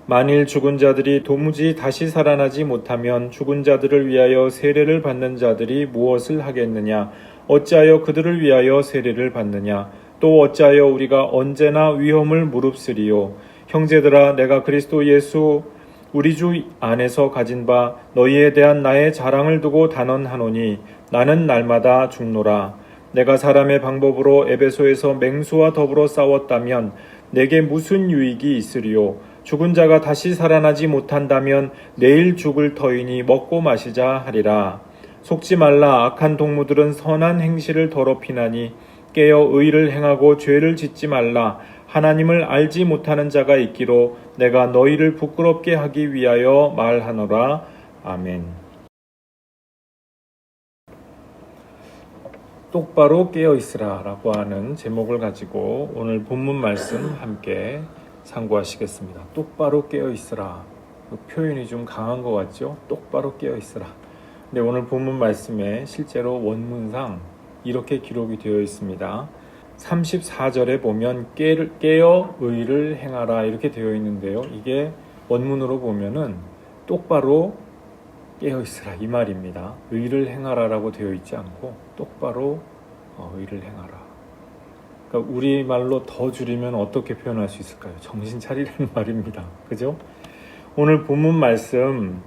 만일 죽은 자들이 도무지 다시 살아나지 못하면 죽은 자들을 위하여 세례를 받는 자들이 무엇을 하겠느냐? 어찌하여 그들을 위하여 세례를 받느냐? 또 어찌하여 우리가 언제나 위험을 무릅쓰리요? 형제들아, 내가 그리스도 예수 우리 주 안에서 가진 바 너희에 대한 나의 자랑을 두고 단언하노니 나는 날마다 죽노라. 내가 사람의 방법으로 에베소에서 맹수와 더불어 싸웠다면 내게 무슨 유익이 있으리요? 죽은 자가 다시 살아나지 못한다면 내일 죽을 터이니 먹고 마시자 하리라. 속지 말라. 악한 동무들은 선한 행실을 더럽히나니 깨어 의를 행하고 죄를 짓지 말라. 하나님을 알지 못하는 자가 있기로 내가 너희를 부끄럽게 하기 위하여 말하노라. 아멘. 똑바로 깨어 있으라 라고 하는 제목을 가지고 오늘 본문 말씀 함께 상고하시겠습니다. 똑바로 깨어 있으라. 그 표현이 좀 강한 것 같죠? 똑바로 깨어 있으라. 근데 오늘 본문 말씀에 실제로 원문상 이렇게 기록이 되어 있습니다. 34절에 보면 깨어 의를 행하라 이렇게 되어 있는데요. 이게 원문으로 보면은 똑바로 깨어 있으라 이 말입니다. 의를 행하라라고 되어 있지 않고 똑바로 의를 행하라. 그러니까 우리말로 더 줄이면 어떻게 표현할 수 있을까요? 정신 차리라는 말입니다. 그죠? 오늘 본문 말씀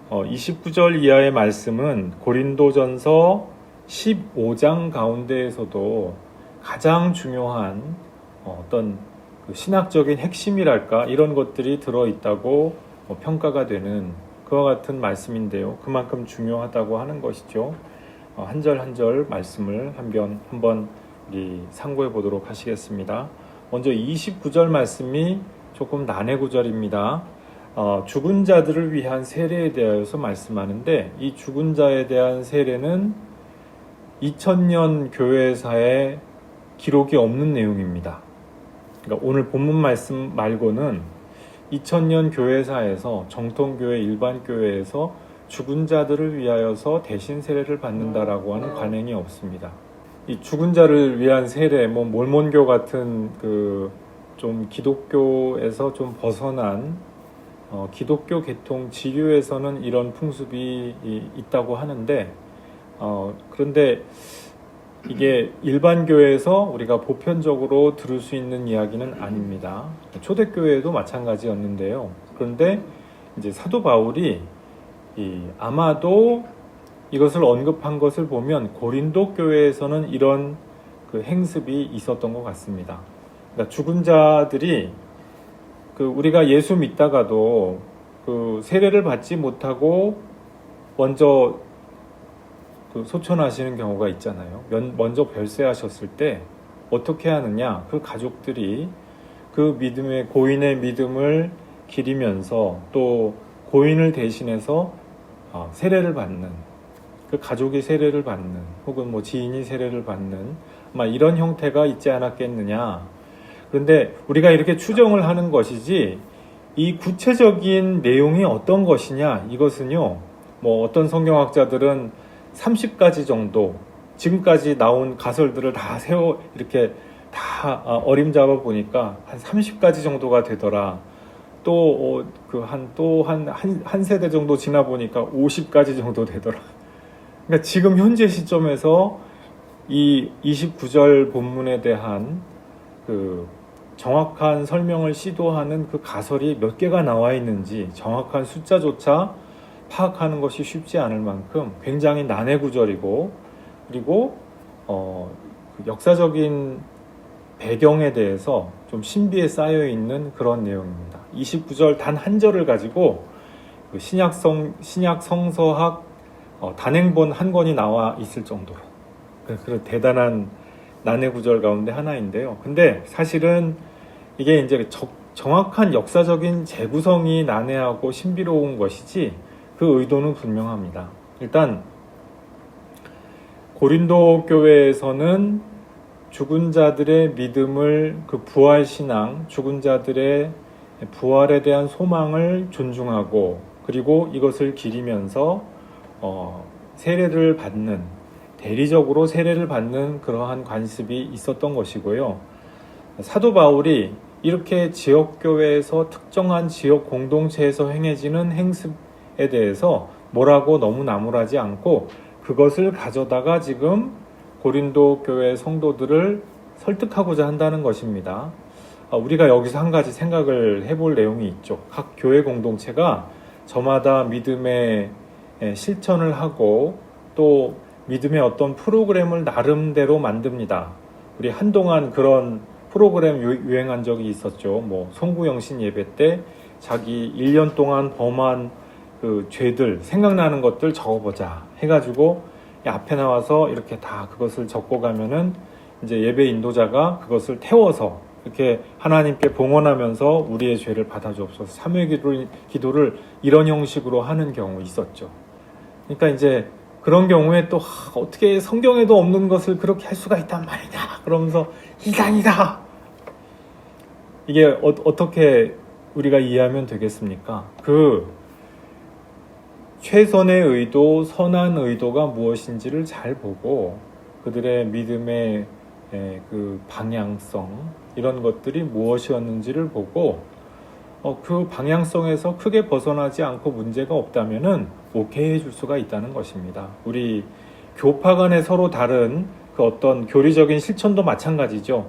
29절 이하의 말씀은 고린도전서 15장 가운데에서도 가장 중요한 어떤 그 신학적인 핵심이랄까 이런 것들이 들어있다고 평가가 되는 그와 같은 말씀인데요. 그만큼 중요하다고 하는 것이죠. 한 절 한 절 말씀을 한번 우리 상고해 보도록 하시겠습니다. 먼저 29절 말씀이 조금 난해 구절입니다. 죽은 자들을 위한 세례에 대하여서 말씀하는데 이 죽은 자에 대한 세례는 2000년 교회사에 기록이 없는 내용입니다. 그러니까 오늘 본문 말씀 말고는 2000년 교회사에서 정통교회 일반교회에서 죽은 자들을 위하여서 대신 세례를 받는다라고 하는 관행이 없습니다. 이 죽은 자를 위한 세례, 몰몬교 같은 그 좀 기독교에서 좀 벗어난 기독교 계통 지류에서는 이런 풍습이 있다고 하는데 그런데 이게 일반 교회에서 우리가 보편적으로 들을 수 있는 이야기는 아닙니다. 초대교회도 마찬가지였는데요. 그런데 이제 사도 바울이 아마도 이것을 언급한 것을 보면 고린도 교회에서는 이런 그 행습이 있었던 것 같습니다. 그러니까 죽은 자들이 우리가 예수 믿다가도 그 세례를 받지 못하고 먼저 소천하시는 경우가 있잖아요. 먼저 별세하셨을 때 어떻게 하느냐? 그 가족들이 그 고인의 믿음을 기리면서 또 고인을 대신해서 세례를 받는, 그 가족이 세례를 받는, 혹은 지인이 세례를 받는, 이런 형태가 있지 않았겠느냐. 그런데 우리가 이렇게 추정을 하는 것이지, 이 구체적인 내용이 어떤 것이냐, 이것은요, 어떤 성경학자들은 30가지 정도, 지금까지 나온 가설들을 다 이렇게 다 어림잡아 보니까 한 30가지 정도가 되더라. 또 한 세대 정도 지나 보니까 50가지 정도 되더라. 그러니까 지금 현재 시점에서 이 29절 본문에 대한 그 정확한 설명을 시도하는 그 가설이 몇 개가 나와 있는지 정확한 숫자조차 파악하는 것이 쉽지 않을 만큼 굉장히 난해 구절이고, 그리고 역사적인 배경에 대해서 좀 신비에 쌓여 있는 그런 내용입니다. 29절 단 한 절을 가지고 그 신약 성서학 단행본 한 권이 나와 있을 정도로 그런 대단한 난해 구절 가운데 하나인데요. 근데 사실은 이게 이제 정확한 역사적인 재구성이 난해하고 신비로운 것이지 그 의도는 분명합니다. 일단 고린도 교회에서는 죽은 자들의 믿음을, 그 부활신앙, 죽은 자들의 부활에 대한 소망을 존중하고, 그리고 이것을 기리면서 세례를 받는, 대리적으로 세례를 받는 그러한 관습이 있었던 것이고요. 사도 바울이 이렇게 지역교회에서 특정한 지역 공동체에서 행해지는 행습에 대해서 뭐라고 너무 나무라지 않고 그것을 가져다가 지금 고린도 교회 성도들을 설득하고자 한다는 것입니다. 우리가 여기서 한 가지 생각을 해볼 내용이 있죠. 각 교회 공동체가 저마다 믿음의 실천을 하고 또 믿음의 어떤 프로그램을 나름대로 만듭니다. 우리 한동안 그런 프로그램 유행한 적이 있었죠. 뭐 송구영신 예배 때 자기 1년 동안 범한 그 죄들 생각나는 것들 적어보자 해가지고 앞에 나와서 이렇게 다 그것을 적고 가면은 이제 예배 인도자가 그것을 태워서 이렇게 하나님께 봉헌하면서 우리의 죄를 받아주옵소서 사무의 기도를 이런 형식으로 하는 경우 있었죠. 그러니까 이제 그런 경우에 또 어떻게 성경에도 없는 것을 그렇게 할 수가 있단 말이냐 그러면서 이상이다. 이게 어떻게 우리가 이해하면 되겠습니까? 그 최선의 의도, 선한 의도가 무엇인지를 잘 보고 그들의 믿음의 그 방향성 이런 것들이 무엇이었는지를 보고 그 방향성에서 크게 벗어나지 않고 문제가 없다면은 오케이 해줄 수가 있다는 것입니다. 우리 교파 간에 서로 다른 그 어떤 교리적인 실천도 마찬가지죠.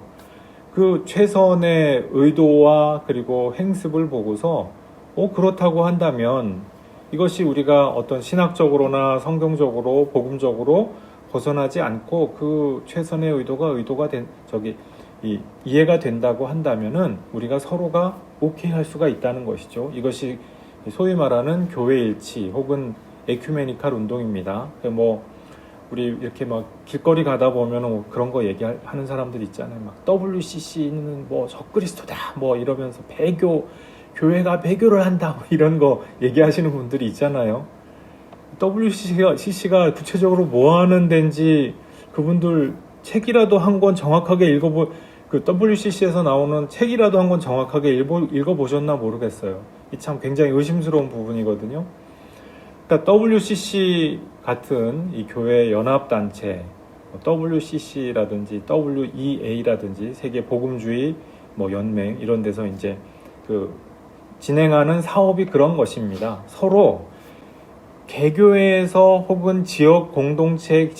그 최선의 의도와 그리고 행습을 보고서 그렇다고 한다면 이것이 우리가 어떤 신학적으로나 성경적으로 복음적으로 벗어나지 않고 그 최선의 의도가 이해가 된다고 한다면은 우리가 서로가 오케이 할 수가 있다는 것이죠. 이것이 소위 말하는 교회 일치 혹은 에큐메니칼 운동입니다. 우리 이렇게 막 길거리 가다 보면 그런 거 얘기하는 사람들 있잖아요. 막 WCC는 뭐 적그리스도다 뭐 이러면서 교회가 배교를 한다 뭐 이런 거 얘기하시는 분들이 있잖아요. WCC가 구체적으로 뭐 하는 데인지 그분들 책이라도 한 권 정확하게 그 WCC에서 나오는 책이라도 한 권 정확하게 읽어보셨나 모르겠어요. 이 참 굉장히 의심스러운 부분이거든요. 그러니까 WCC 같은 이 교회 연합단체, WCC라든지 WEA라든지 세계 복음주의 연맹 이런 데서 이제 진행하는 사업이 그런 것입니다. 서로 개교회에서 혹은 지역 공동체,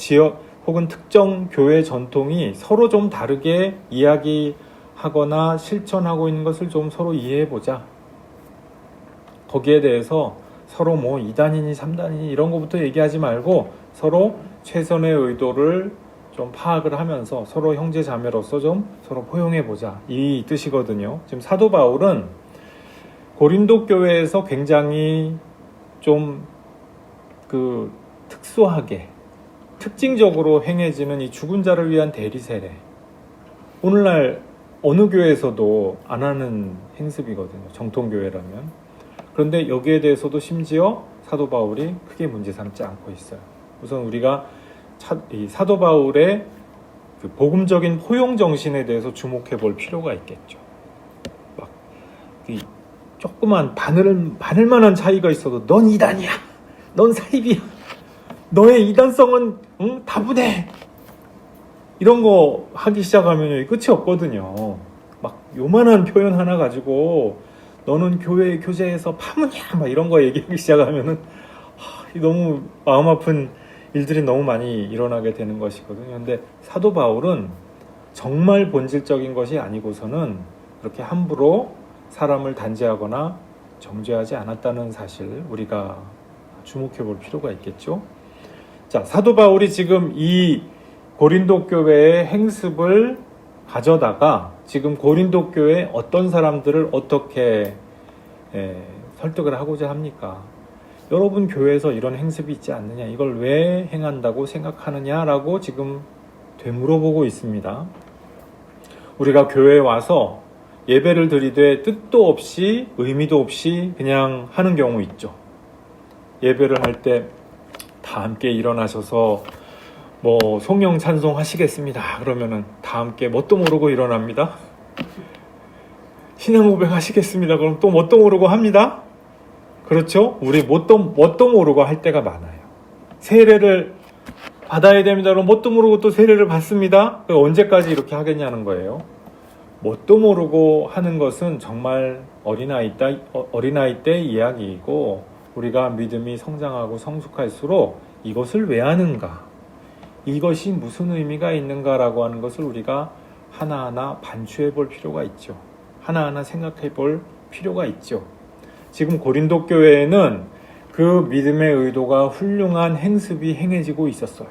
혹은 특정 교회 전통이 서로 좀 다르게 이야기하거나 실천하고 있는 것을 좀 서로 이해해보자. 거기에 대해서 서로 2단이니 3단이니 이런 것부터 얘기하지 말고 서로 최선의 의도를 좀 파악을 하면서 서로 형제 자매로서 좀 서로 포용해보자. 이 뜻이거든요. 지금 사도 바울은 고린도 교회에서 굉장히 좀 특수하게 특징적으로 행해지는 이 죽은 자를 위한 대리 세례. 오늘날 어느 교회에서도 안 하는 행습이거든요. 정통교회라면. 그런데 여기에 대해서도 심지어 사도 바울이 크게 문제 삼지 않고 있어요. 우선 우리가 이 사도 바울의 그 복음적인 포용 정신에 대해서 주목해 볼 필요가 있겠죠. 조그만 바늘만한 차이가 있어도 넌 이단이야. 넌 사입이야. 너의 이단성은 다분해. 이런 거 하기 시작하면 끝이 없거든요. 요만한 표현 하나 가지고 너는 교회 교제에서 파문이야. 이런 거 얘기하기 시작하면은 너무 마음 아픈 일들이 너무 많이 일어나게 되는 것이거든요. 그런데 사도 바울은 정말 본질적인 것이 아니고서는 그렇게 함부로 사람을 단죄하거나 정죄하지 않았다는 사실 우리가 주목해 볼 필요가 있겠죠. 자, 사도 바울이 지금 이 고린도 교회의 행습을 가져다가 지금 고린도 교회 어떤 사람들을 어떻게 설득을 하고자 합니까? 여러분 교회에서 이런 행습이 있지 않느냐? 이걸 왜 행한다고 생각하느냐라고 지금 되물어보고 있습니다. 우리가 교회에 와서 예배를 드리되 뜻도 없이 의미도 없이 그냥 하는 경우 있죠. 예배를 할 때 다 함께 일어나셔서 성령 찬송 하시겠습니다. 그러면은 다 함께 뭣도 모르고 일어납니다. 신앙 고백 하시겠습니다. 그럼 또 뭣도 모르고 합니다. 그렇죠? 우리 뭣도 모르고 할 때가 많아요. 세례를 받아야 됩니다. 그럼 뭣도 모르고 또 세례를 받습니다. 언제까지 이렇게 하겠냐는 거예요. 뭣도 모르고 하는 것은 정말 어린아이 때 이야기이고, 우리가 믿음이 성장하고 성숙할수록 이것을 왜 하는가, 이것이 무슨 의미가 있는가라고 하는 것을 우리가 하나하나 반추해 볼 필요가 있죠. 하나하나 생각해 볼 필요가 있죠. 지금 고린도 교회에는 그 믿음의 의도가 훌륭한 행습이 행해지고 있었어요.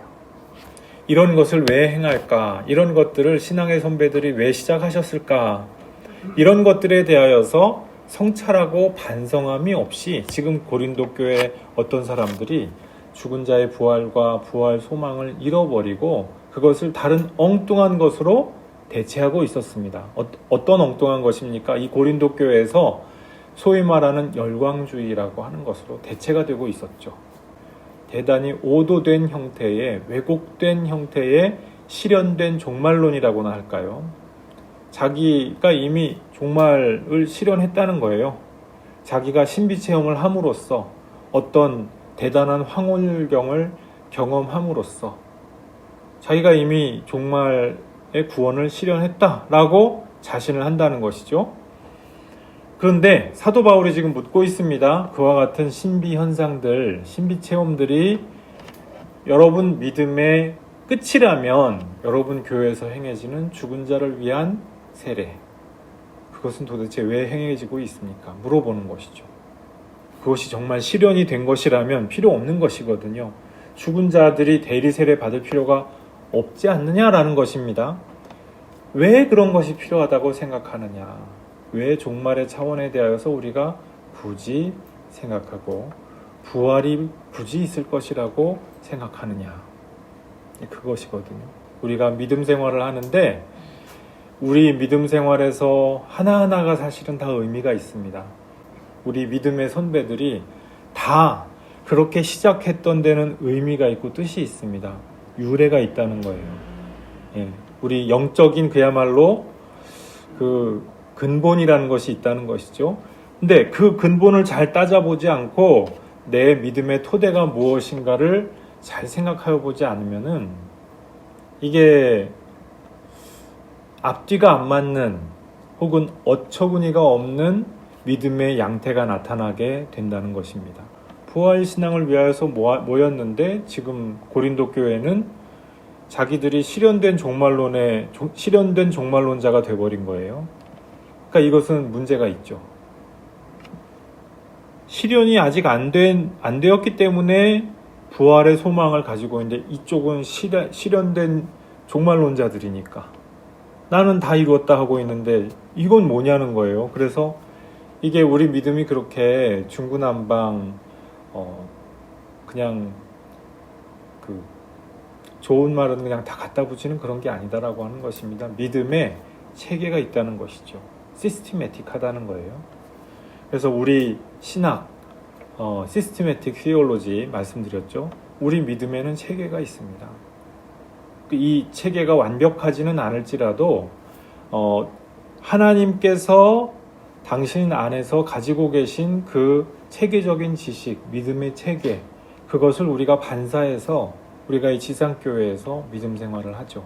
이런 것을 왜 행할까? 이런 것들을 신앙의 선배들이 왜 시작하셨을까? 이런 것들에 대하여서 성찰하고 반성함이 없이 지금 고린도 교회 어떤 사람들이 죽은 자의 부활과 부활 소망을 잃어버리고 그것을 다른 엉뚱한 것으로 대체하고 있었습니다. 어떤 엉뚱한 것입니까? 이 고린도 교회에서 소위 말하는 열광주의라고 하는 것으로 대체가 되고 있었죠. 대단히 오도된 형태의, 왜곡된 형태의 실현된 종말론이라고나 할까요? 자기가 이미 종말을 실현했다는 거예요. 자기가 신비체험을 함으로써 어떤 대단한 황홀경을 경험함으로써 자기가 이미 종말의 구원을 실현했다라고 자신을 한다는 것이죠. 그런데 사도 바울이 지금 묻고 있습니다. 그와 같은 신비 현상들, 신비 체험들이 여러분 믿음의 끝이라면 여러분 교회에서 행해지는 죽은 자를 위한 세례, 그것은 도대체 왜 행해지고 있습니까? 물어보는 것이죠. 그것이 정말 실현이 된 것이라면 필요 없는 것이거든요. 죽은 자들이 대리 세례 받을 필요가 없지 않느냐라는 것입니다. 왜 그런 것이 필요하다고 생각하느냐? 왜 종말의 차원에 대하여서 우리가 굳이 생각하고 부활이 굳이 있을 것이라고 생각하느냐? 그것이거든요. 우리가 믿음 생활을 하는데 우리 믿음 생활에서 하나하나가 사실은 다 의미가 있습니다. 우리 믿음의 선배들이 다 그렇게 시작했던 데는 의미가 있고 뜻이 있습니다. 유래가 있다는 거예요. 예, 우리 영적인 그야말로 그 근본이라는 것이 있다는 것이죠. 근데 그 근본을 잘 따져보지 않고 내 믿음의 토대가 무엇인가를 잘 생각하여 보지 않으면은 이게 앞뒤가 안 맞는 혹은 어처구니가 없는 믿음의 양태가 나타나게 된다는 것입니다. 부활신앙을 위하여서 모였는데 지금 고린도 교회는 자기들이 실현된 종말론자가 돼버린 거예요. 그러니까 이것은 문제가 있죠. 실현이 아직 안 되었기 때문에 부활의 소망을 가지고 있는데 이쪽은 실현된 종말론자들이니까 나는 다 이루었다 하고 있는데 이건 뭐냐는 거예요. 그래서 이게 우리 믿음이 그렇게 중구난방 그냥 그 좋은 말은 그냥 다 갖다 붙이는 그런 게 아니다라고 하는 것입니다. 믿음에 체계가 있다는 것이죠. 시스테매틱하다는 거예요. 그래서 우리 신학 시스테매틱 티올로지 말씀드렸죠. 우리 믿음에는 체계가 있습니다. 이 체계가 완벽하지는 않을지라도 하나님께서 당신 안에서 가지고 계신 그 체계적인 지식, 믿음의 체계, 그것을 우리가 반사해서 우리가 이 지상교회에서 믿음 생활을 하죠.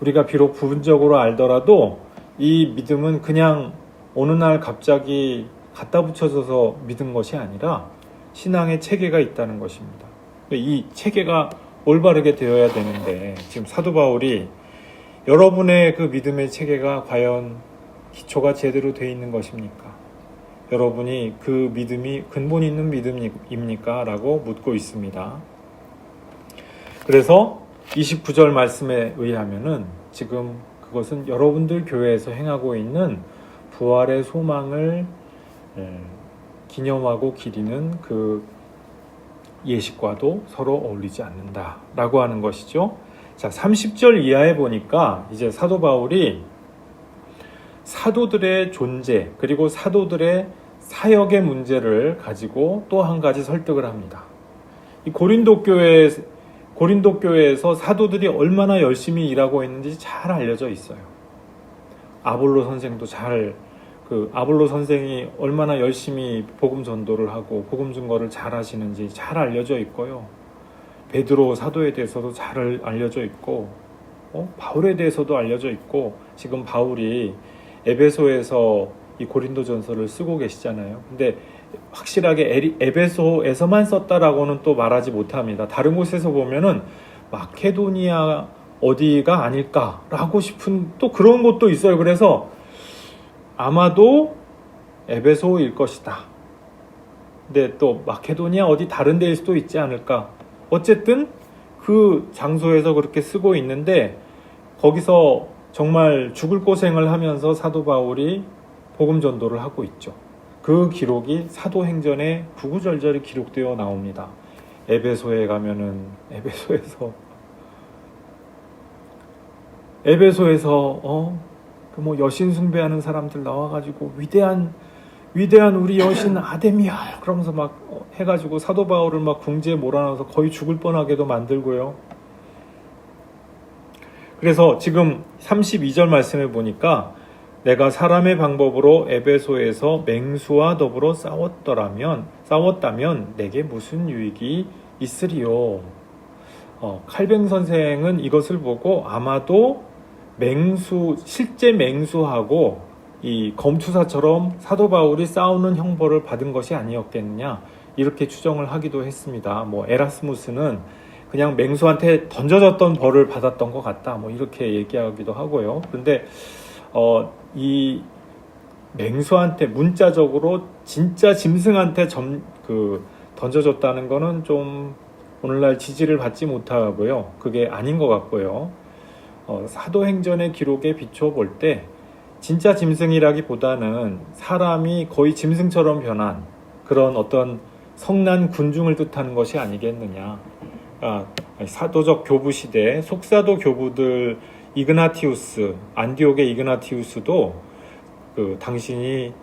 우리가 비록 부분적으로 알더라도 이 믿음은 그냥 어느 날 갑자기 갖다 붙여져서 믿은 것이 아니라 신앙의 체계가 있다는 것입니다. 이 체계가 올바르게 되어야 되는데 지금 사도 바울이 여러분의 그 믿음의 체계가 과연 기초가 제대로 되어 있는 것입니까? 여러분이 그 믿음이 근본 있는 믿음입니까? 라고 묻고 있습니다. 그래서 29절 말씀에 의하면은 지금 그것은 여러분들 교회에서 행하고 있는 부활의 소망을 기념하고 기리는 그 예식과도 서로 어울리지 않는다라고 하는 것이죠. 자, 30절 이하에 보니까 이제 사도 바울이 사도들의 존재 그리고 사도들의 사역의 문제를 가지고 또 한 가지 설득을 합니다. 이 고린도 교회에서 사도들이 얼마나 열심히 일하고 있는지 잘 알려져 있어요. 아볼로 선생도 아볼로 선생이 얼마나 열심히 복음 전도를 하고 복음 증거를 잘 하시는지 잘 알려져 있고요. 베드로 사도에 대해서도 잘 알려져 있고 바울에 대해서도 알려져 있고 지금 바울이 에베소에서 이 고린도전서를 쓰고 계시잖아요. 근데 확실하게 에베소에서만 썼다라고는 또 말하지 못합니다. 다른 곳에서 보면은 마케도니아 어디가 아닐까라고 싶은 또 그런 곳도 있어요. 그래서 아마도 에베소일 것이다. 근데 또 마케도니아 어디 다른 데일 수도 있지 않을까. 어쨌든 그 장소에서 그렇게 쓰고 있는데 거기서 정말 죽을 고생을 하면서 사도 바울이 복음 전도를 하고 있죠. 그 기록이 사도행전에 구구절절히 기록되어 나옵니다. 에베소에 가면은 에베소에서 그 뭐 여신 숭배하는 사람들 나와가지고 위대한 우리 여신 아데미야 그러면서 막 해가지고 사도 바울을 막 궁지에 몰아넣어서 거의 죽을 뻔하게도 만들고요. 그래서 지금 32절 말씀해 보니까 내가 사람의 방법으로 에베소에서 맹수와 더불어 싸웠다면 내게 무슨 유익이 있으리요. 칼뱅 선생은 이것을 보고 아마도 실제 맹수하고 이 검투사처럼 사도 바울이 싸우는 형벌을 받은 것이 아니었겠느냐 이렇게 추정을 하기도 했습니다. 뭐 에라스무스는 그냥 맹수한테 던져졌던 벌을 받았던 것 같다 뭐 이렇게 얘기하기도 하고요. 그런데 이 맹수한테 문자적으로 진짜 짐승한테 던져졌다는 거는 좀 오늘날 지지를 받지 못하고요. 그게 아닌 것 같고요. 사도행전의 기록에 비춰볼 때 진짜 짐승이라기보다는 사람이 거의 짐승처럼 변한 그런 어떤 성난 군중을 뜻하는 것이 아니겠느냐. 사도적 교부 시대 속사도 교부들 이그나티우스, 안디옥의 이그나티우스도 당신이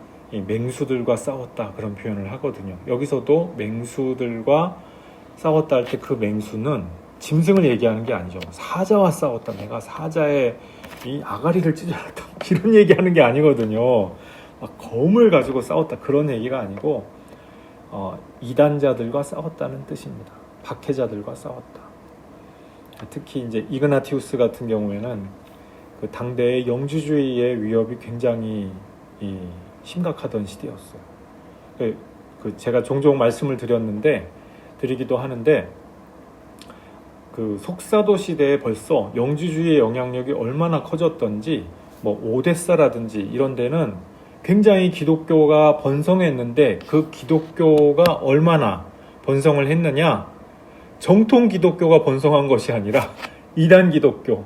맹수들과 싸웠다 그런 표현을 하거든요. 여기서도 맹수들과 싸웠다 할 때 그 맹수는 짐승을 얘기하는 게 아니죠. 사자와 싸웠다. 내가 사자의 이 아가리를 찢어놨다. 이런 얘기하는 게 아니거든요. 막 검을 가지고 싸웠다. 그런 얘기가 아니고 이단자들과 싸웠다는 뜻입니다. 박해자들과 싸웠다. 특히 이제 이그나티우스 같은 경우에는 그 당대의 영주주의의 위협이 굉장히 심각하던 시대였어요. 제가 종종 말씀을 드리기도 하는데 그 속사도 시대에 벌써 영주주의의 영향력이 얼마나 커졌던지 뭐 오데사라든지 이런 데는 굉장히 기독교가 번성했는데 그 기독교가 얼마나 번성을 했느냐 정통 기독교가 번성한 것이 아니라 이단 기독교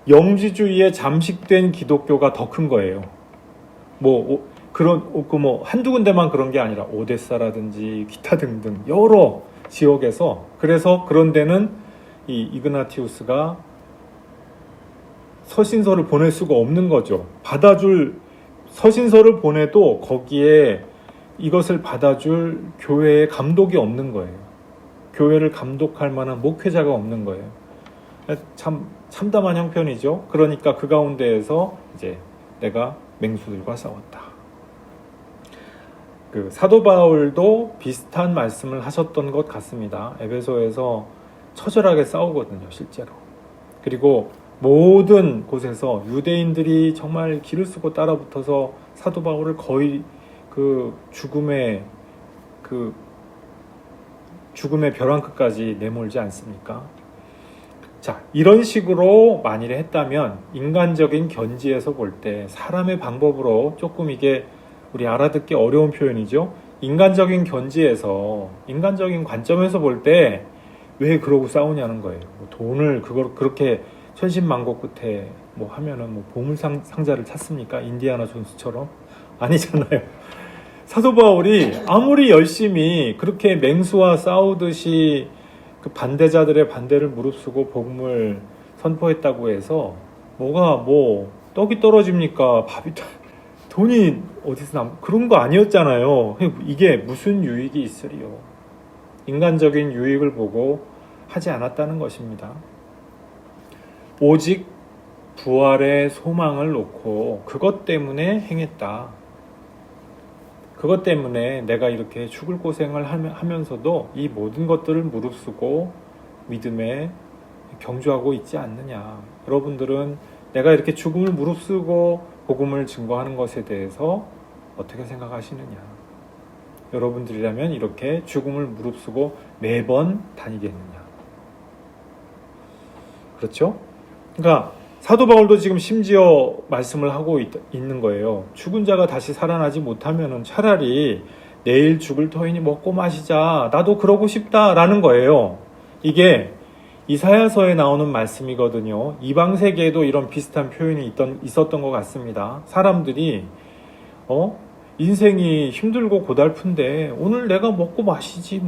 영주주의에 잠식된 기독교가 더 큰 거예요. 한두 군데만 그런 게 아니라 오데사라든지 기타 등등 여러 지역에서 그래서 그런 데는 이 이그나티우스가 서신서를 보낼 수가 없는 거죠. 받아줄 서신서를 보내도 거기에 이것을 받아줄 교회의 감독이 없는 거예요. 교회를 감독할 만한 목회자가 없는 거예요. 참 참담한 형편이죠. 그러니까 그 가운데에서 이제 내가 맹수들과 싸웠다. 그 사도 바울도 비슷한 말씀을 하셨던 것 같습니다. 에베소에서 처절하게 싸우거든요, 실제로. 그리고 모든 곳에서 유대인들이 정말 기를 쓰고 따라붙어서 사도 바울을 거의 죽음의 벼랑 끝까지 내몰지 않습니까? 자, 이런 식으로 만일에 했다면 인간적인 견지에서 볼 때 사람의 방법으로 조금 이게 우리 알아듣기 어려운 표현이죠. 인간적인 견지에서 인간적인 관점에서 볼 때 왜 그러고 싸우냐는 거예요. 돈을 그렇게 천신만고 끝에 하면은 보물 상자를 찾습니까? 인디아나 존스처럼 아니잖아요. 사도 바울이 아무리 열심히 그렇게 맹수와 싸우듯이 그 반대자들의 반대를 무릅쓰고 복음을 선포했다고 해서 떡이 떨어집니까? 돈이 어디서 그런 거 아니었잖아요. 이게 무슨 유익이 있으리요? 인간적인 유익을 보고 하지 않았다는 것입니다. 오직 부활의 소망을 놓고 그것 때문에 행했다. 그것 때문에 내가 이렇게 죽을 고생을 하면서도 이 모든 것들을 무릅쓰고 믿음의 경주하고 있지 않느냐. 여러분들은 내가 이렇게 죽음을 무릅쓰고 복음을 증거하는 것에 대해서 어떻게 생각하시느냐. 여러분들이라면 이렇게 죽음을 무릅쓰고 매번 다니겠느냐. 그렇죠? 그러니까 사도 바울도 지금 심지어 말씀을 하고 있는 거예요. 죽은 자가 다시 살아나지 못하면 차라리 내일 죽을 터이니 먹고 마시자. 나도 그러고 싶다라는 거예요. 이게 이사야서에 나오는 말씀이거든요. 이방 세계에도 이런 비슷한 표현이 있었던 것 같습니다. 사람들이 인생이 힘들고 고달픈데 오늘 내가 먹고 마시지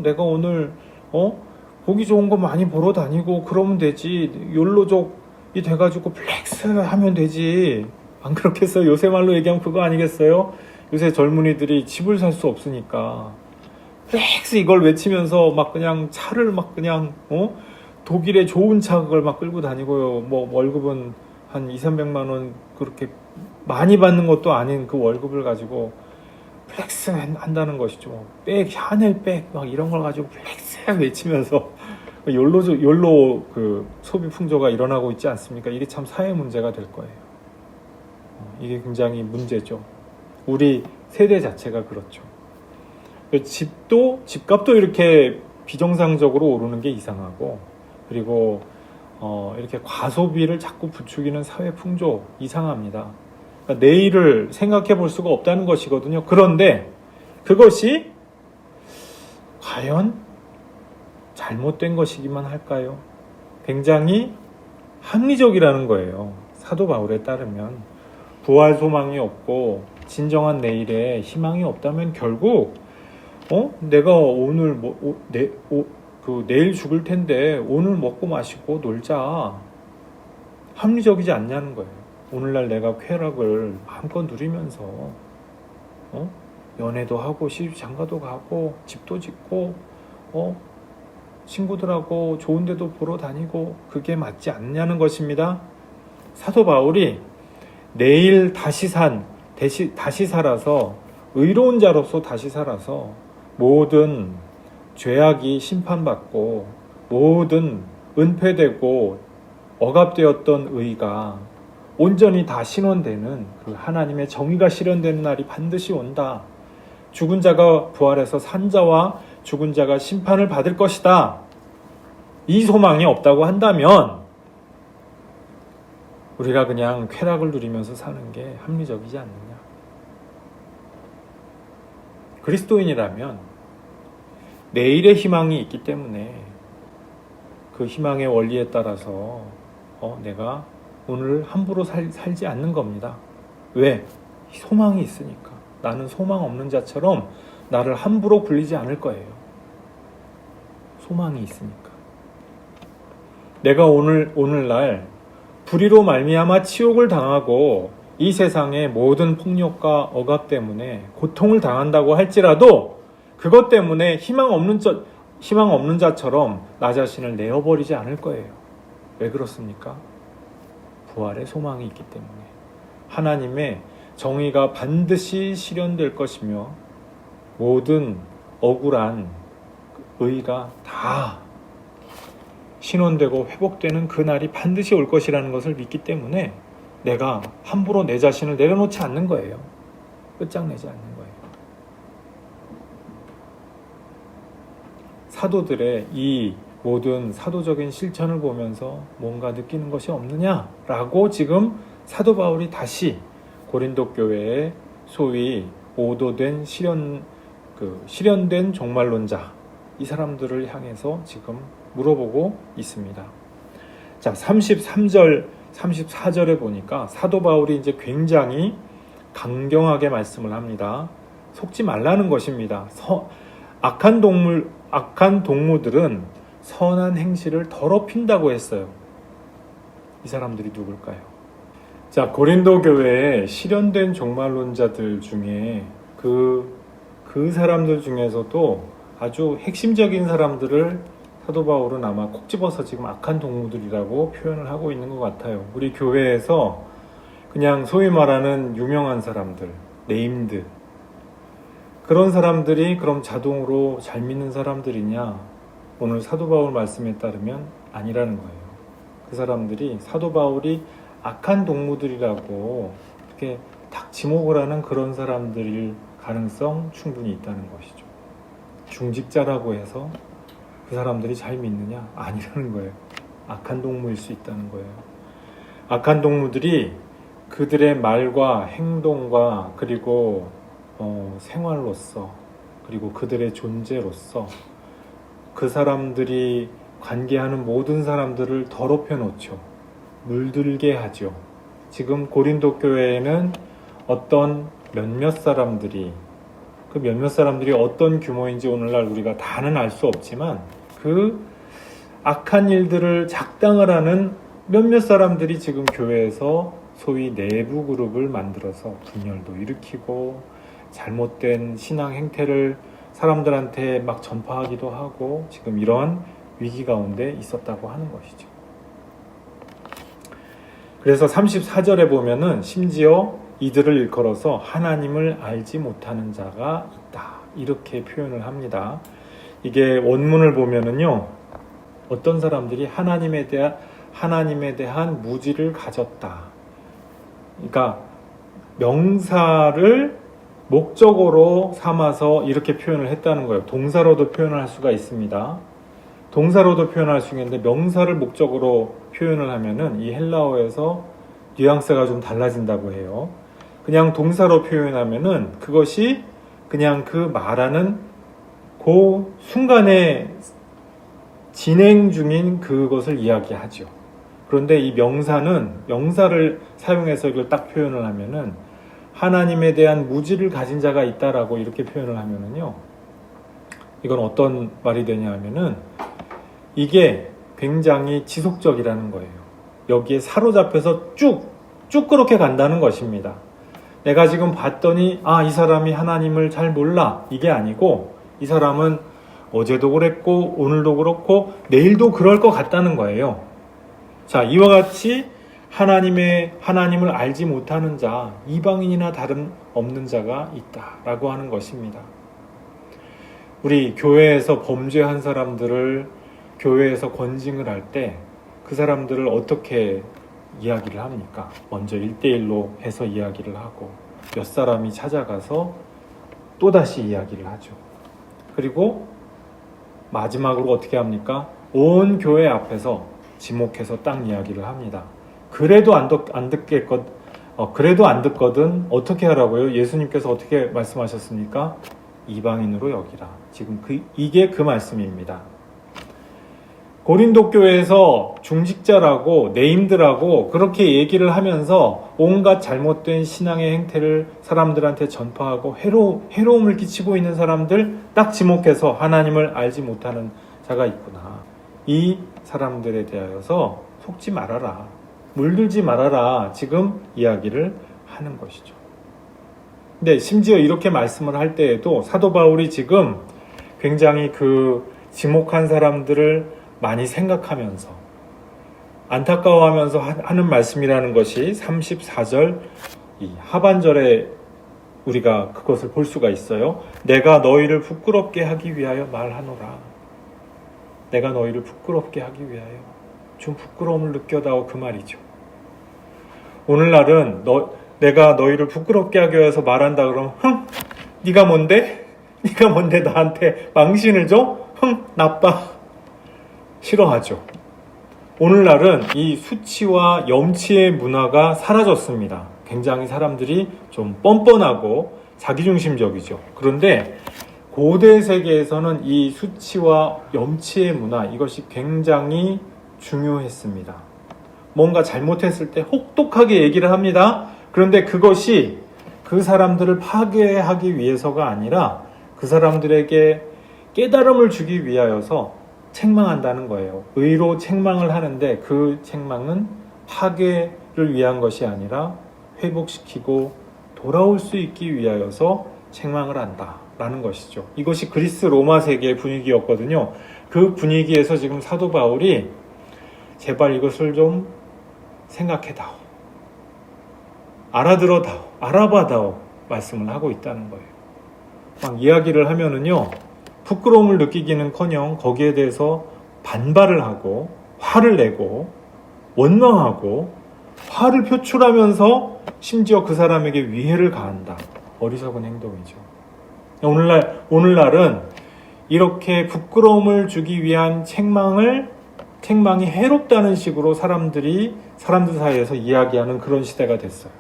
내가 오늘 보기 좋은 거 많이 보러 다니고 그러면 되지. 욜로족이 돼가지고 플렉스 하면 되지. 안 그렇겠어요? 요새 말로 얘기하면 그거 아니겠어요? 요새 젊은이들이 집을 살 수 없으니까 플렉스 이걸 외치면서 막 그냥 차를 막 그냥 독일의 좋은 차 그걸 막 끌고 다니고요. 월급은 한 200~300만 원 그렇게 많이 받는 것도 아닌 그 월급을 가지고 플렉스 한다는 것이죠. 샤넬 백 막 이런 걸 가지고 플렉스 외치면서 욜로 그 소비 풍조가 일어나고 있지 않습니까? 이게 참 사회 문제가 될 거예요. 이게 굉장히 문제죠. 우리 세대 자체가 그렇죠. 집값도 이렇게 비정상적으로 오르는 게 이상하고, 그리고 이렇게 과소비를 자꾸 부추기는 사회 풍조 이상합니다. 그러니까 내일을 생각해 볼 수가 없다는 것이거든요. 그런데 그것이 과연 잘못된 것이기만 할까요? 굉장히 합리적이라는 거예요. 사도 바울에 따르면 부활 소망이 없고 진정한 내일에 희망이 없다면 결국 내가 오늘 내일 죽을 텐데 오늘 먹고 마시고 놀자. 합리적이지 않냐는 거예요. 오늘날 내가 쾌락을 마음껏 누리면서 연애도 하고 시집 장가도 가고 집도 짓고 친구들하고 좋은 데도 보러 다니고 그게 맞지 않냐는 것입니다. 사도 바울이 내일 다시 살아서 의로운 자로서 다시 살아서 모든 죄악이 심판받고 모든 은폐되고 억압되었던 의가 온전히 다 신원되는 그 하나님의 정의가 실현되는 날이 반드시 온다. 죽은 자가 부활해서 산 자와 죽은 자가 심판을 받을 것이다. 이 소망이 없다고 한다면 우리가 그냥 쾌락을 누리면서 사는 게 합리적이지 않느냐. 그리스도인이라면 내일의 희망이 있기 때문에 그 희망의 원리에 따라서 내가 오늘 함부로 살지 않는 겁니다. 왜? 소망이 있으니까. 나는 소망 없는 자처럼 나를 함부로 굴리지 않을 거예요. 소망이 있으니까. 내가 오늘날 불의로 말미암아 치욕을 당하고 이 세상의 모든 폭력과 억압 때문에 고통을 당한다고 할지라도 그것 때문에 희망 없는 자처럼 나 자신을 내어버리지 않을 거예요. 왜 그렇습니까? 부활의 소망이 있기 때문에. 하나님의 정의가 반드시 실현될 것이며 모든 억울한 의가 다 신원되고 회복되는 그날이 반드시 올 것이라는 것을 믿기 때문에 내가 함부로 내 자신을 내려놓지 않는 거예요. 끝장내지 않는 거예요. 사도들의 이 모든 사도적인 실천을 보면서 뭔가 느끼는 것이 없느냐라고 지금 사도 바울이 다시 고린도 교회의 소위 오도된 실현된 종말론자 이 사람들을 향해서 지금 물어보고 있습니다. 자, 33절, 34절에 보니까 사도 바울이 이제 굉장히 강경하게 말씀을 합니다. 속지 말라는 것입니다. 악한 동무들은 선한 행실을 더럽힌다고 했어요. 이 사람들이 누굴까요? 자, 고린도 교회의 실현된 종말론자들 중에 그 사람들 중에서도 아주 핵심적인 사람들을 사도 바울은 아마 콕 집어서 지금 악한 동무들이라고 표현을 하고 있는 것 같아요. 우리 교회에서 그냥 소위 말하는 유명한 사람들, 네임드, 그런 사람들이 그럼 자동으로 잘 믿는 사람들이냐? 오늘 사도 바울 말씀에 따르면 아니라는 거예요. 그 사람들이 사도 바울이 악한 동무들이라고 이렇게 딱 지목을 하는 그런 사람들일 가능성 충분히 있다는 것이죠. 중직자라고 해서 그 사람들이 잘 믿느냐? 아니라는 거예요. 악한 동무일 수 있다는 거예요. 악한 동무들이 그들의 말과 행동과 그리고 생활로서 그리고 그들의 존재로서 그 사람들이 관계하는 모든 사람들을 더럽혀 놓죠. 물들게 하죠. 지금 고린도 교회에는 어떤 몇몇 사람들이 그 몇몇 사람들이 어떤 규모인지 오늘날 우리가 다는 알 수 없지만 그 악한 일들을 작당을 하는 몇몇 사람들이 지금 교회에서 소위 내부 그룹을 만들어서 분열도 일으키고 잘못된 신앙 행태를 사람들한테 막 전파하기도 하고 지금 이런 위기 가운데 있었다고 하는 것이죠. 그래서 34절에 보면은 심지어 이들을 일컬어서 하나님을 알지 못하는 자가 있다. 이렇게 표현을 합니다. 이게 원문을 보면은요. 어떤 사람들이 하나님에 대한 무지를 가졌다. 그러니까 명사를 목적어로 삼아서 이렇게 표현을 했다는 거예요. 동사로도 표현을 할 수가 있습니다. 동사로도 표현할 수 있는데 명사를 목적으로 표현을 하면은 이 헬라어에서 뉘앙스가 좀 달라진다고 해요. 그냥 동사로 표현하면은 그것이 그냥 그 말하는 그 순간에 진행 중인 그것을 이야기하죠. 그런데 이 명사를 사용해서 이걸 딱 표현을 하면은 하나님에 대한 무지를 가진 자가 있다라고 이렇게 표현을 하면은요. 이건 어떤 말이 되냐 하면은 이게 굉장히 지속적이라는 거예요. 여기에 사로잡혀서 쭉 그렇게 간다는 것입니다. 내가 지금 봤더니 이 사람이 하나님을 잘 몰라. 이게 아니고 이 사람은 어제도 그랬고 오늘도 그렇고 내일도 그럴 것 같다는 거예요. 자, 이와 같이 하나님을 알지 못하는 자, 이방인이나 다름 없는 자가 있다라고 하는 것입니다. 우리 교회에서 범죄한 사람들을 교회에서 권징을 할 때 그 사람들을 어떻게 이야기를 합니까? 먼저 1대1로 해서 이야기를 하고 몇 사람이 찾아가서 또다시 이야기를 하죠. 그리고 마지막으로 어떻게 합니까? 온 교회 앞에서 지목해서 딱 이야기를 합니다. 그래도 안 듣거든 어떻게 하라고요? 예수님께서 어떻게 말씀하셨습니까? 이방인으로 여기라. 지금 이게 그 말씀입니다. 고린도 교회에서 중직자라고 네임들하고 그렇게 얘기를 하면서 온갖 잘못된 신앙의 행태를 사람들한테 전파하고 해로움을 끼치고 있는 사람들 딱 지목해서 하나님을 알지 못하는 자가 있구나. 이 사람들에 대하여서 속지 말아라. 물들지 말아라. 지금 이야기를 하는 것이죠. 근데 심지어 이렇게 말씀을 할 때에도 사도 바울이 지금 굉장히 그 지목한 사람들을 많이 생각하면서 안타까워하면서 하는 말씀이라는 것이 34절 이 하반절에 우리가 그것을 볼 수가 있어요. 내가 너희를 부끄럽게 하기 위하여 말하노라. 내가 너희를 부끄럽게 하기 위하여. 좀 부끄러움을 느껴다오 그 말이죠. 오늘날은 내가 너희를 부끄럽게 하기 위해서 말한다 그러면 네가 뭔데? 네가 뭔데 나한테 망신을 줘? 나빠. 싫어하죠. 오늘날은 이 수치와 염치의 문화가 사라졌습니다. 굉장히 사람들이 좀 뻔뻔하고 자기중심적이죠. 그런데 고대 세계에서는 이 수치와 염치의 문화, 이것이 굉장히 중요했습니다. 뭔가 잘못했을 때 혹독하게 얘기를 합니다. 그런데 그것이 그 사람들을 파괴하기 위해서가 아니라 그 사람들에게 깨달음을 주기 위하여서 책망한다는 거예요. 의로 책망을 하는데 그 책망은 파괴를 위한 것이 아니라 회복시키고 돌아올 수 있기 위하여서 책망을 한다라는 것이죠. 이것이 그리스 로마 세계의 분위기였거든요. 그 분위기에서 지금 사도 바울이 제발 이것을 좀 생각해다오. 알아들어다오. 알아봐다오. 말씀을 하고 있다는 거예요. 막 이야기를 하면은요. 부끄러움을 느끼기는커녕 거기에 대해서 반발을 하고 화를 내고 원망하고 화를 표출하면서 심지어 그 사람에게 위해를 가한다. 어리석은 행동이죠. 오늘날은 이렇게 부끄러움을 주기 위한 책망이 해롭다는 식으로 사람들 사이에서 이야기하는 그런 시대가 됐어요.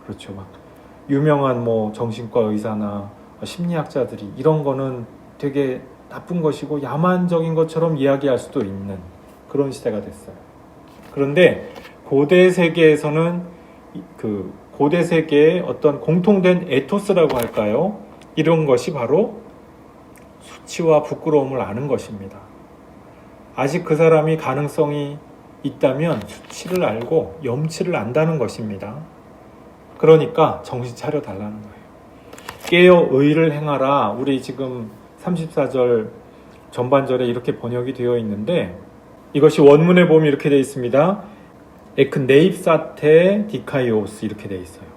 그렇죠. 막 유명한 정신과 의사나 심리학자들이 이런 거는 되게 나쁜 것이고 야만적인 것처럼 이야기할 수도 있는 그런 시대가 됐어요. 그런데 고대 세계에서는 그 고대 세계의 어떤 공통된 에토스라고 할까요? 이런 것이 바로 수치와 부끄러움을 아는 것입니다. 아직 그 사람이 가능성이 있다면 수치를 알고 염치를 안다는 것입니다. 그러니까 정신 차려 달라는 거예요. 깨어 의를 행하라. 우리 지금 34절 전반절에 이렇게 번역이 되어 있는데 이것이 원문에 보면 이렇게 되어 있습니다. 에크 네입사테 디카이오스 이렇게 되어 있어요.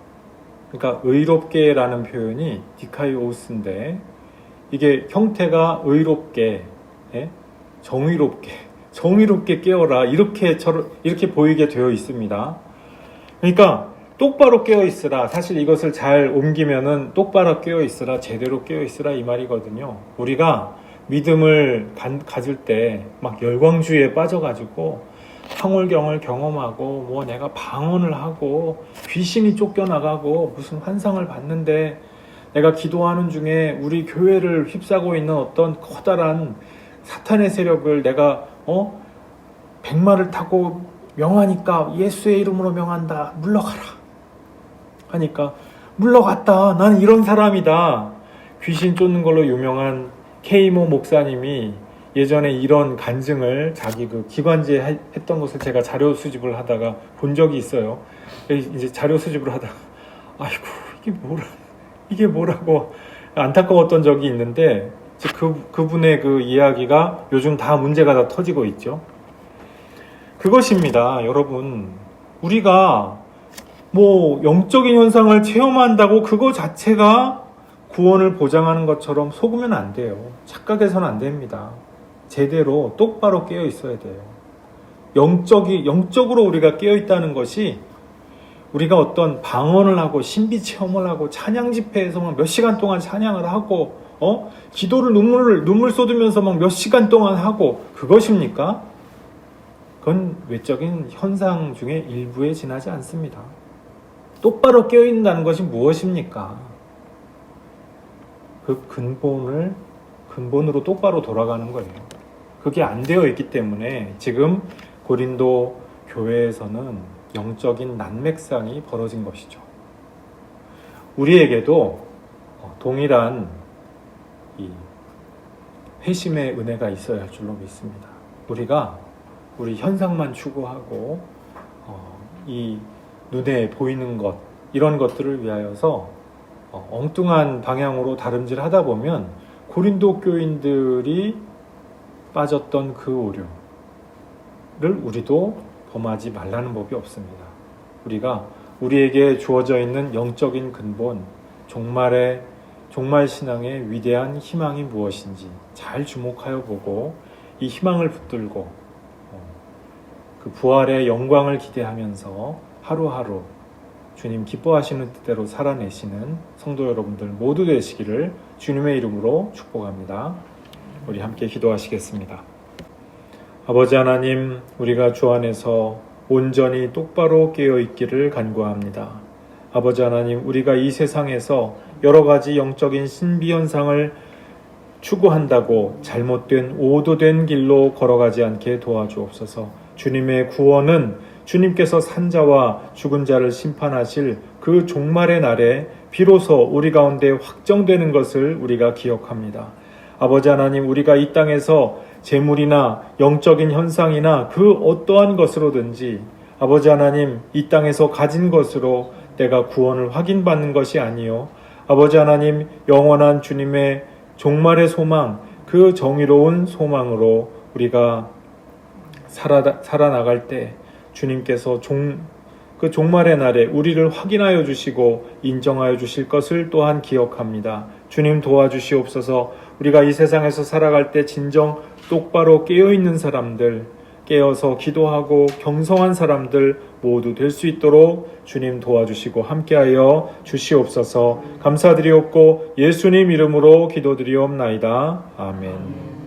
그러니까 의롭게라는 표현이 디카이오스인데 이게 형태가 의롭게, 정의롭게 깨어라 이렇게 보이게 되어 있습니다. 그러니까 똑바로 깨어 있으라. 사실 이것을 잘 옮기면은 똑바로 깨어 있으라, 제대로 깨어 있으라 이 말이거든요. 우리가 믿음을 가질 때 막 열광주의에 빠져가지고 황홀경을 경험하고 내가 방언을 하고 귀신이 쫓겨나가고 무슨 환상을 봤는데 내가 기도하는 중에 우리 교회를 휩싸고 있는 어떤 커다란 사탄의 세력을 내가 백마를 타고 명하니까 예수의 이름으로 명한다. 물러가라. 하니까 물러갔다. 나는 이런 사람이다. 귀신 쫓는 걸로 유명한 케이모 목사님이 예전에 이런 간증을 자기 그 기관지에 했던 것을 제가 자료 수집을 하다가 본 적이 있어요. 이제 자료 수집을 하다가 아이고 이게 뭐라고 안타까웠던 적이 있는데 그분의 그 이야기가 요즘 다 문제가 다 터지고 있죠. 그것입니다. 여러분, 우리가 영적인 현상을 체험한다고 그거 자체가 구원을 보장하는 것처럼 속으면 안 돼요. 착각해서는 안 됩니다. 제대로 똑바로 깨어 있어야 돼요. 영적으로 우리가 깨어 있다는 것이 우리가 어떤 방언을 하고 신비 체험을 하고 찬양 집회에서 막 몇 시간 동안 찬양을 하고 기도를 눈물 쏟으면서 막 몇 시간 동안 하고 그것입니까? 그건 외적인 현상 중에 일부에 지나지 않습니다. 똑바로 깨어 있다는 것이 무엇입니까? 그 근본으로 똑바로 돌아가는 거예요. 그게 안 되어 있기 때문에 지금 고린도 교회에서는 영적인 난맥상이 벌어진 것이죠. 우리에게도 동일한 이 회심의 은혜가 있어야 할 줄로 믿습니다. 우리가 우리 현상만 추구하고 이 눈에 보이는 것 이런 것들을 위하여서 엉뚱한 방향으로 다름질하다 보면 고린도 교인들이 빠졌던 그 오류를 우리도 범하지 말라는 법이 없습니다. 우리가 우리에게 주어져 있는 영적인 근본, 종말 신앙의 위대한 희망이 무엇인지 잘 주목하여 보고 이 희망을 붙들고 그 부활의 영광을 기대하면서 하루하루 주님 기뻐하시는 뜻대로 살아내시는 성도 여러분들 모두 되시기를 주님의 이름으로 축복합니다. 우리 함께 기도하시겠습니다. 아버지 하나님, 우리가 주 안에서 온전히 똑바로 깨어 있기를 간구합니다. 아버지 하나님, 우리가 이 세상에서 여러 가지 영적인 신비 현상을 추구한다고 잘못된 오도된 길로 걸어가지 않게 도와주옵소서. 주님의 구원은 주님께서 산자와 죽은 자를 심판하실 그 종말의 날에 비로소 우리 가운데 확정되는 것을 우리가 기억합니다. 아버지 하나님, 우리가 이 땅에서 재물이나 영적인 현상이나 그 어떠한 것으로든지 아버지 하나님, 이 땅에서 가진 것으로 내가 구원을 확인받는 것이 아니요 아버지 하나님, 영원한 주님의 종말의 소망, 그 정의로운 소망으로 우리가 살아나갈 때 주님께서 그 종말의 날에 우리를 확인하여 주시고 인정하여 주실 것을 또한 기억합니다. 주님 도와주시옵소서. 우리가 이 세상에서 살아갈 때 진정 똑바로 깨어있는 사람들, 깨어서 기도하고 경성한 사람들 모두 될 수 있도록 주님 도와주시고 함께하여 주시옵소서. 감사드리옵고 예수님 이름으로 기도드리옵나이다. 아멘.